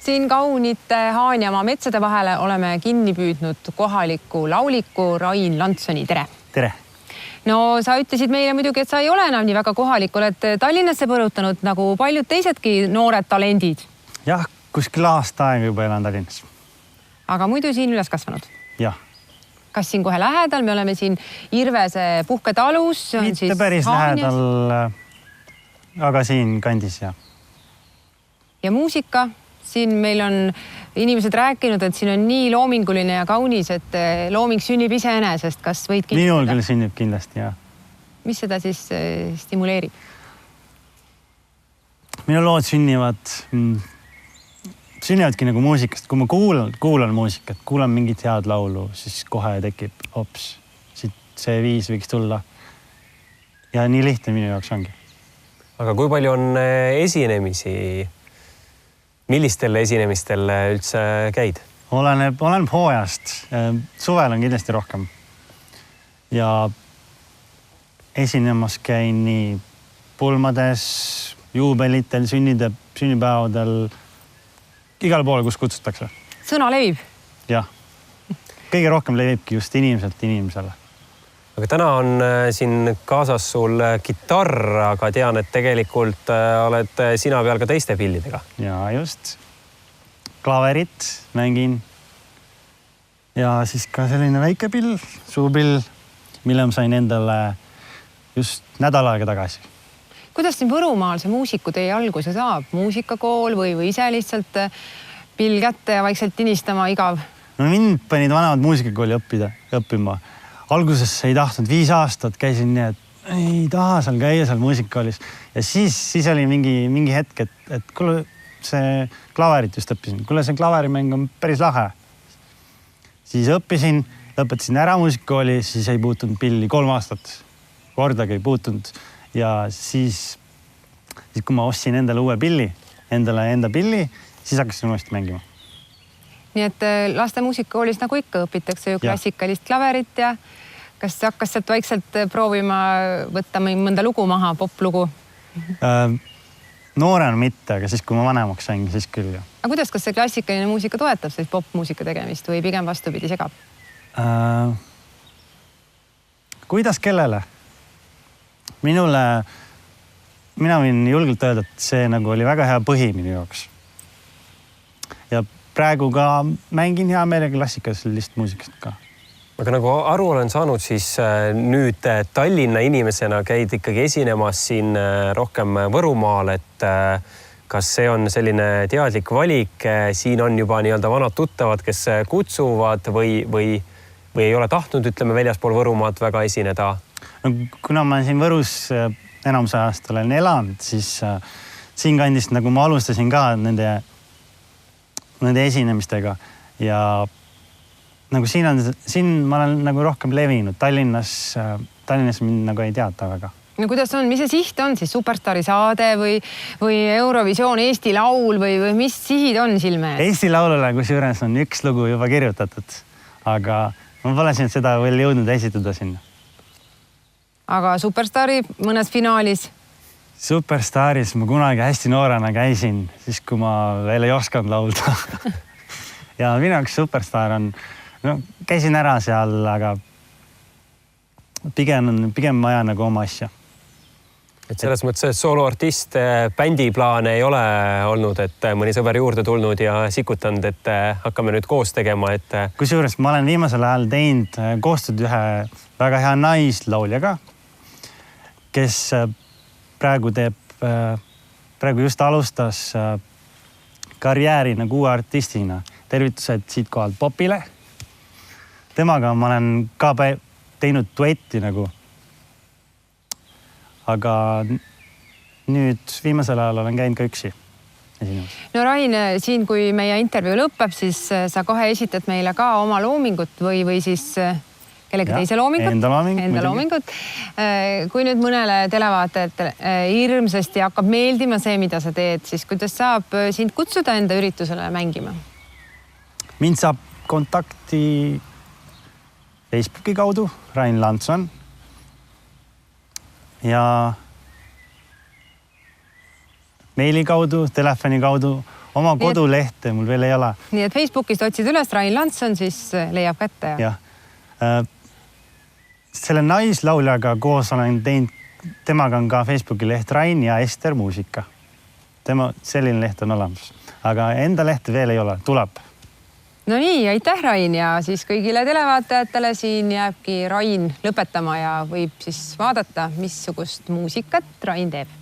Siin kaunite Haanjamaa metsade vahele oleme kinni püüdnud kohaliku lauliku Rain Lantsoni. Tere! Tere! No sa ütlesid meile muidugi, et sa ei ole enam nii väga kohalik. Oled Tallinnasse põrutanud nagu paljud teisedki noored talendid. Jah, kuskil aasta aega juba elan Tallinnas. Aga muidu siin üles kasvanud? Jah. Kas siin kohe lähedal? Me oleme siin Irvese puhketalus. Mitte päris lähedal, aga siin kandis, jah. Ja muusika? Siin meil on inimesed rääkinud, et siin on nii loominguline ja kaunis, et looming sünnib iseenesest. Kas võid kinnitada? Minul küll sünnib kindlasti, jah. Mis seda siis stimuleerib? Minu lood sünnivadki nagu muusikast. Kui ma kuulan muusikat, kuulan mingit head laulu, siis kohe tekib hops. See viis võiks tulla. Ja nii lihtne minu jaoks ongi. Aga kui palju on esinemisi? Millistel esinemistel üldse käid? Oleneb hooajast. Suvel on kindlasti rohkem. Ja esinemas käin nii pulmades, juubelitel, sünnipäevadel, igal pool, kus kutsutakse. Sõna levib? Jah. Kõige rohkem levibki just inimeselt inimesele. Aga täna on siin kaasas sul kitarr, aga tean, et tegelikult oled sina peal ka teiste pillidega. Ja just. Klaverit mängin. Ja siis ka selline väike pill, suupill, mille ma sain endale just nädal aega tagasi. Kuidas siin Võrumaal see muusiku teie alguse saab? Muusikakool või ise lihtsalt pill kätte ja vaikselt tinistama igav? No mind panid vanemad muusikakooli õppima. Alguses ei tahtnud 5 aastat, käisin nii, et ei taha seal käia seal muusikakoolis. Ja siis oli mingi hetk, et kuule see klaverit just õppisin. Kuule see klaverimäng on päris lahe. Siis õppisin, lõpetasin ära muusikakooli, siis ei puutunud pilli 3 aastat. Kordagi ei puutunud. Ja siis kui ma ostsin endale uue pilli, enda pilli, siis hakkasin uuesti mängima. Nii et laste muusikakoolis nagu ikka õpitakse ju klassikalist klaverit ja kas hakkas sealt vaikselt proovima võtta mõnda lugu maha, poplugu? Noorena mitte, aga siis kui ma vanemaks sain, siis küll. Aga kuidas, kas see klassikaline muusika toetab siis popmuusika tegemist või pigem vastupidi segab? Kuidas kellele? Mina võin julgelt öelda, et see nagu oli väga hea põhi minu jaoks. Ja praegu ka mängin hea meelega klassikalist muusikast ka. Aga nagu aru olen saanud, siis nüüd Tallinna inimesena käid ikkagi esinemas siin rohkem Võrumaal, et kas see on selline teadlik valik, siin on juba nii-öelda vanad tuttavad, kes kutsuvad või ei ole tahtnud, ütleme, väljaspool Võrumaad väga esineda? No, kuna ma siin Võrus enamus ajast olen elanud, siis siin kandist nagu ma alustasin ka nende esinemistega ja nagu siin ma olen nagu rohkem levinud. Tallinnas mind nagu ei teata väga. No kuidas on, mis see siht on siis? Superstaari saade või Eurovisioon, Eesti Laul või mis sihid on silme? Eesti Laulule kusjuures on üks lugu juba kirjutatud, aga ma pole siin seda veel jõudnud esitada sinna. Aga Superstaari mõnes finaalis? Superstaaris ma kunagi hästi noorena käisin, siis kui ma veel ei oskanud laulda. Ja minu jaoks Superstar on, käisin ära seal, aga pigem ma ajan nagu oma asja. Et selles mõttes, et sooloartist bändiplaane ei ole olnud, et mõni sõber juurde tulnud ja sikutanud, et hakkame nüüd koos tegema, et... Kusjuures ma olen viimasel ajal teinud koostööd ühe väga hea naislauljaga, kes praegu just alustas karjääri nagu uue artistina. Tervitused siit kohalt Popile. Temaga ma olen ka teinud duetti nagu. Aga nüüd viimasel ajal olen käinud ka üksi esinemas. No Rain, siin kui meie intervjuu lõpeb, siis sa kohe esitad meile ka oma loomingut või siis kellegi teise loomingut. Enda loomingut. Kui nüüd mõnele televaatajatele hirmsasti hakkab meeldima see, mida sa teed, siis kuidas saab sind kutsuda enda üritusele mängima? Mind saab kontakti Facebooki kaudu, Rain Lantson. Ja meili kaudu, telefoni kaudu, oma kodulehte mul veel ei ole. Nii et Facebookist otsid üles Rain Lanson, siis leiab kätte. Jah. Selle naislauljaga koos olen teinud, temaga on ka Facebooki leht Rain ja Ester Muusika. Selline leht on olemas, aga enda lehte veel ei ole, tuleb. No nii, aitäh Rain ja siis kõigile televaatajatele siin jääbki Rain lõpetama ja võib siis vaadata, missugust muusikat Rain teeb.